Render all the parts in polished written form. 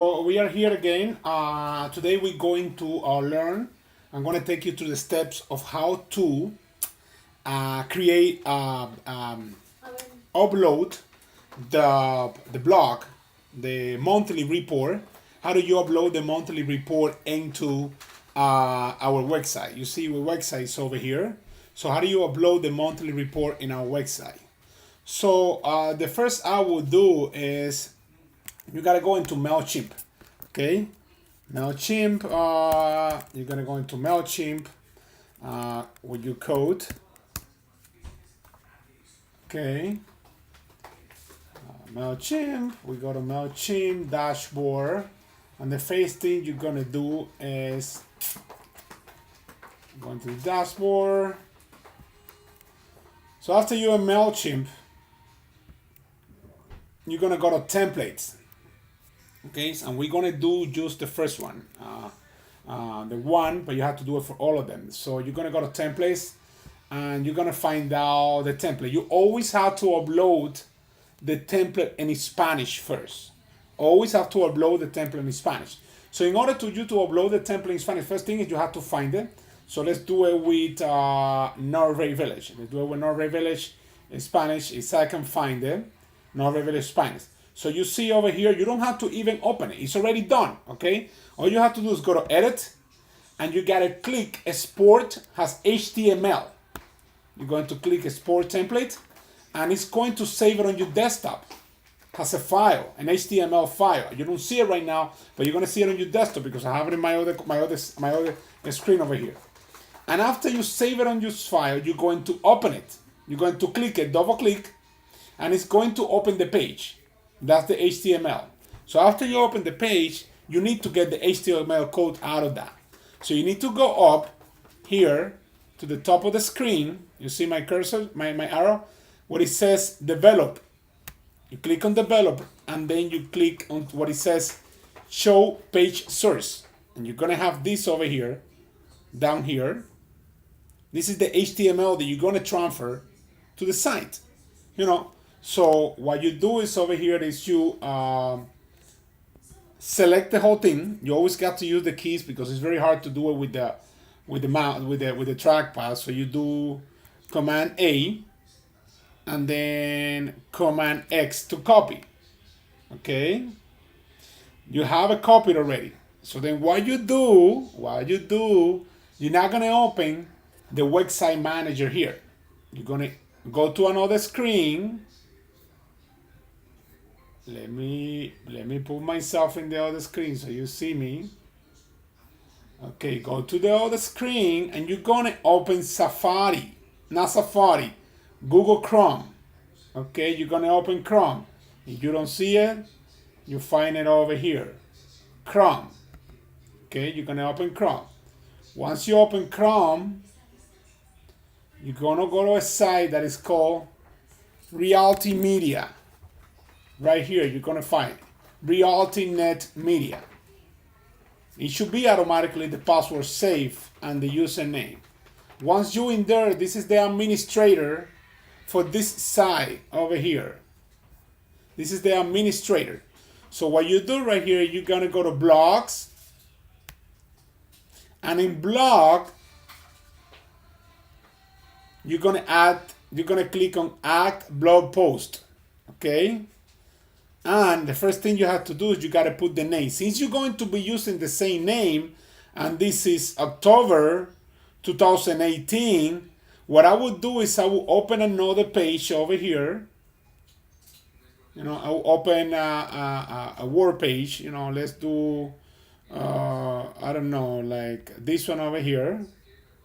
We are here again. Today we're going to learn. I'm going to take you through the steps of how to create, upload the blog, the monthly report. How do you upload the monthly report into our website? You see, our website is over here. So how do you upload the monthly report in our website? So the first I will do is you gotta go into MailChimp. Okay, MailChimp. You're gonna go into MailChimp with your code. Okay, MailChimp. We go to MailChimp dashboard, and the first thing you're gonna do is go into the dashboard. So after you're in MailChimp, you're gonna go to templates. Okay, and we're gonna do just the first one, the one, but you have to do it for all of them. So you're gonna go to templates, and you're gonna find out the template. You always have to upload the template in Spanish first. Always have to upload the template in Spanish. So in order to you to upload the template in Spanish, first thing is you have to find it. So let's do it with Norway Village. Let's do it with Norway Village in Spanish. If I can find it, Norway Village Spanish. So you see over here, you don't have to even open it. It's already done, okay? All you have to do is go to edit, and you gotta click export as HTML. You're going to click export template, and it's going to save it on your desktop as a file, an HTML file. You don't see it right now, but you're gonna see it on your desktop because I have it in my other screen over here. And after you save it on your file, you're going to open it. You're going to click it, double click, and it's going to open the page. That's the HTML. So after you open the page, you need to get the HTML code out of that. So you need to go up here to the top of the screen. You see my cursor, my arrow, where it says develop. You click on develop, and then you click on what it says show page source. And you're gonna have this over here, down here. This is the HTML that you're gonna transfer to the site. So what you do is over here is you select the whole thing. You always got to use the keys because it's very hard to do it with the mouse with the trackpad. So you do Command A and then Command X to copy. Okay, you have it copied already. So then what you do, you're not gonna open the website manager here. You're gonna go to another screen. Let me put myself in the other screen so you see me. Okay, go to the other screen, and you're gonna open Safari, not Safari, Google Chrome. Okay, you're gonna open Chrome. If you don't see it, you find it over here, Chrome. Okay, you're gonna open Chrome. Once you open Chrome, you're gonna go to a site that is called Realty Media. Right here, you're gonna find Realty Net Media. It should be automatically the password safe and the username. Once you're in there, this is the administrator for this site over here. This is the administrator. So what you do right here, you're gonna go to blogs, and in blog, you're gonna click on add blog post. Okay? And the first thing you have to do is you got to put the name. Since you're going to be using the same name, and this is October 2018, what I would do is I will open another page over here. I will open a Word page. Let's do, I don't know, like this one over here.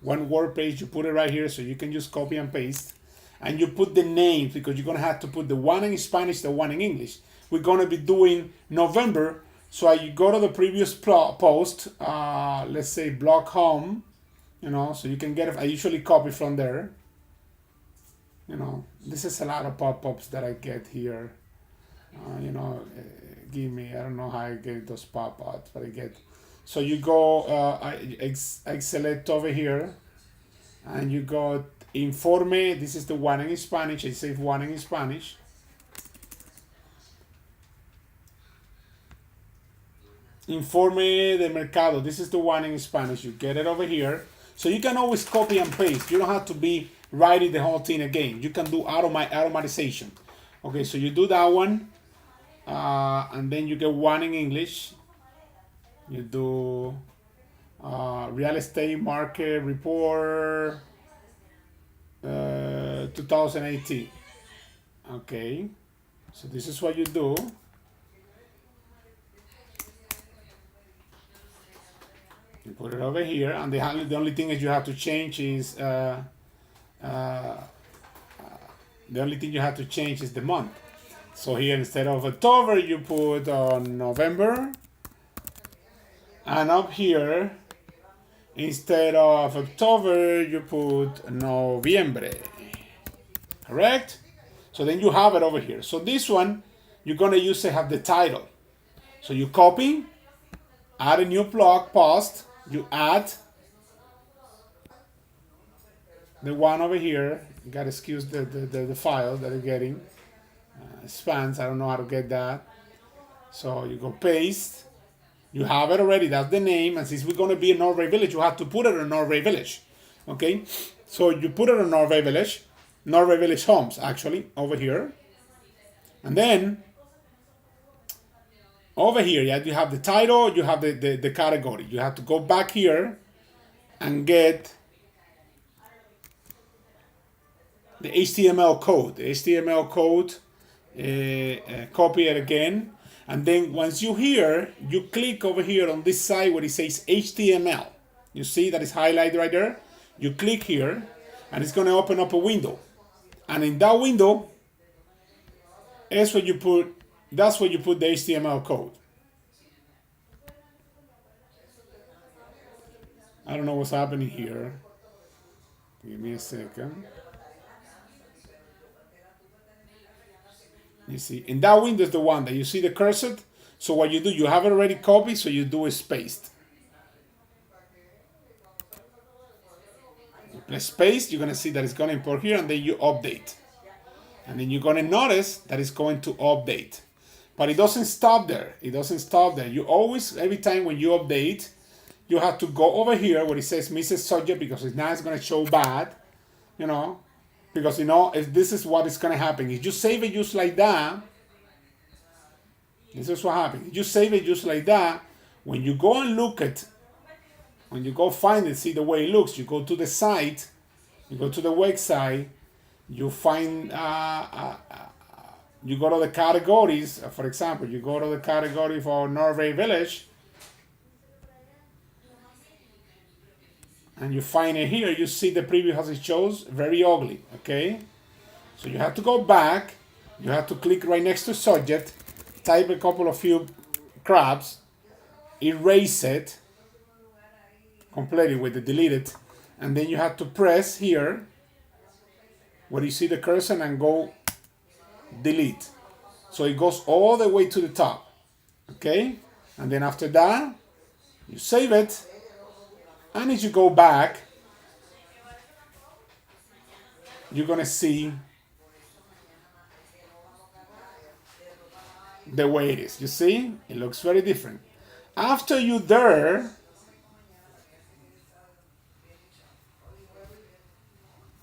One Word page, you put it right here so you can just copy and paste. And you put the names because you're going to have to put the one in Spanish, the one in English. We're going to be doing November. So you go to the previous post, let's say blog home, so you can get it. I usually copy from there. This is a lot of pop-ups that I get here. Give me, I don't know how I get those pop-ups, but I get. So you go, I select over here, and you go Informe. This is the one in Spanish. I save one in Spanish. Informe de Mercado. This is the one in Spanish. You get it over here. So you can always copy and paste. You don't have to be writing the whole thing again. You can do automatization. Okay, so you do that one. And then you get one in English. You do real estate market report 2018. Okay, so this is what you do. You put it over here, and the only thing that you have to change is the only thing you have to change is the month. So here, instead of October, you put on November, and up here, instead of October, you put Noviembre. Correct? So then you have it over here. So this one, you're gonna use to have the title. So you copy, add a new blog post, you add the one over here. You gotta excuse the file that you're getting. Spans, I don't know how to get that. So you go paste. You have it already, that's the name. And since we're gonna be in Norway Village, you have to put it in Norway Village. Okay? So you put it in Norway Village Homes, actually, over here. And then over here, yeah, you have the title, you have the category. You have to go back here and get the HTML code. The HTML code, copy it again. And then once you're here, you click over here on this side where it says HTML. You see that is highlighted right there? You click here, and it's going to open up a window. And in that window, that's where you put the HTML code. I don't know what's happening here. Give me a second. You see, in that window is the one that you see the cursor. So what you do, you have it already copied, so you do is paste. You press paste, you're gonna see that it's gonna import here, and then you update. And then you're gonna notice that it's going to update. But it doesn't stop there. It doesn't stop there. You always, every time when you update, you have to go over here where it says Mrs. Subject, because it's now it's gonna show bad, you know. Because if this is what is gonna happen. If you save it just like that, this is what happens. If you save it just like that, when you go and look at, when you go find it, see the way it looks, you go to the site, you go to the website, you find, you go to the categories. For example, you go to the category for Norway Village, and you find it here, you see the preview as it shows, very ugly, okay? So you have to go back, you have to click right next to subject, type a couple of few crabs, erase it completely with the deleted, and then you have to press here, where you see the cursor, and go delete. So it goes all the way to the top, okay? And then after that, you save it, and as you go back, you're gonna see the way it is. You see? It looks very different. After you're there,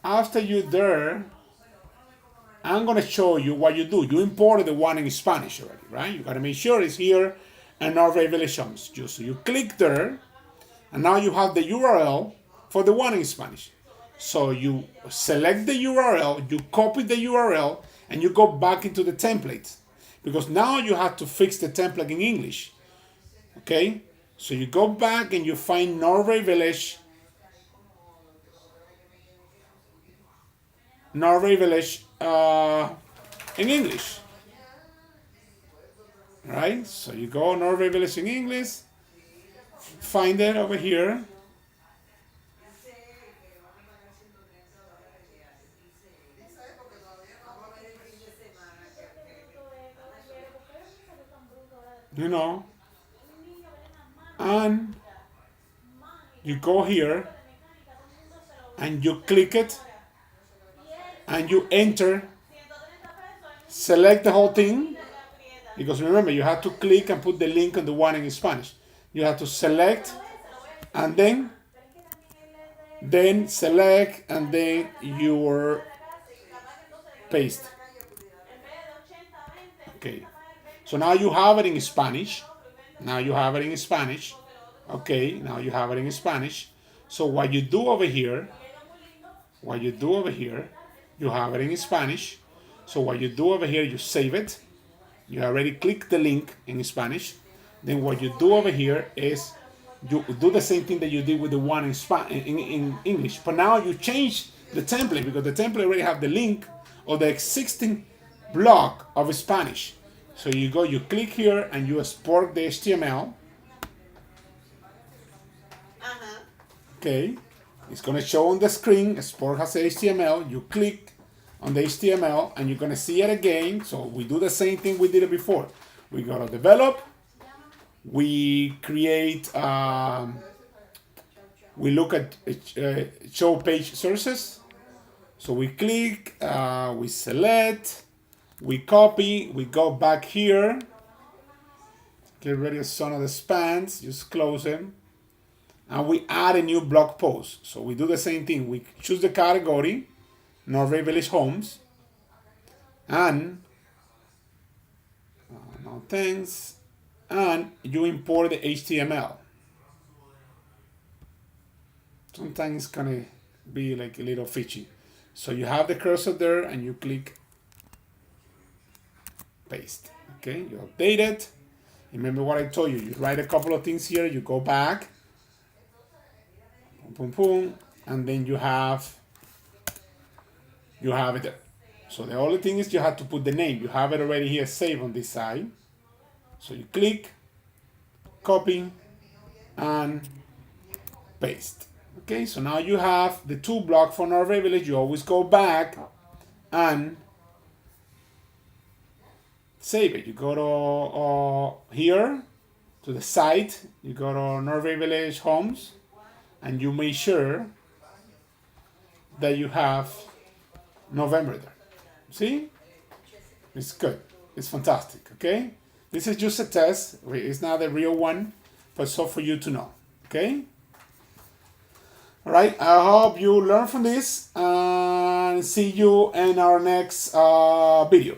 I'm gonna show you what you do. You imported the one in Spanish already, right? You gotta make sure it's here and Norway Village Homes. So you click there, and now you have the URL for the one in Spanish. So you select the URL, you copy the URL, and you go back into the template. Because now you have to fix the template in English. Okay? So you go back and you find Norway Village in English. Right? So you go Norway Village in English, find it over here. And you go here and you click it and you enter, select the whole thing, Because remember, you have to click and put the link on the one in Spanish. You have to select and then select and then your paste. Okay. So now you have it in Spanish. Now you have it in Spanish. Okay, now you have it in Spanish. So what you do over here, you have it in Spanish. So what you do over here, you save it. You already click the link in Spanish. Then what you do over here is you do the same thing that you did with the one in English. But now you change the template because the template already have the link of the existing block of Spanish. So you go, you click here and you export the HTML. Okay, it's gonna show on the screen, export as HTML. You click on the HTML and you're gonna see it again. So we do the same thing we did it before. We go to develop, we create, we look at show page sources. So we click, we select, we copy, we go back here, get rid of some of the spans, just close them, and we add a new blog post. So we do the same thing. We choose the category, Norway Village Homes, and no thanks, and you import the HTML. Sometimes it's gonna be like a little fishy. So you have the cursor there and you click paste. Okay, you update it. Remember what I told you. You write a couple of things here, you go back, boom, boom, boom, and then you have it there. So the only thing is you have to put the name. You have it already here saved on this side. So you click, copy, and paste. Okay, so now you have the two blocks for Norway Village. You always go back and save it. You go to here to the site. You go to Norway Village Homes, and you make sure that you have November there. See, it's good. It's fantastic. Okay, this is just a test. It's not the real one, but so for you to know. Okay. All right. I hope you learn from this, and see you in our next video.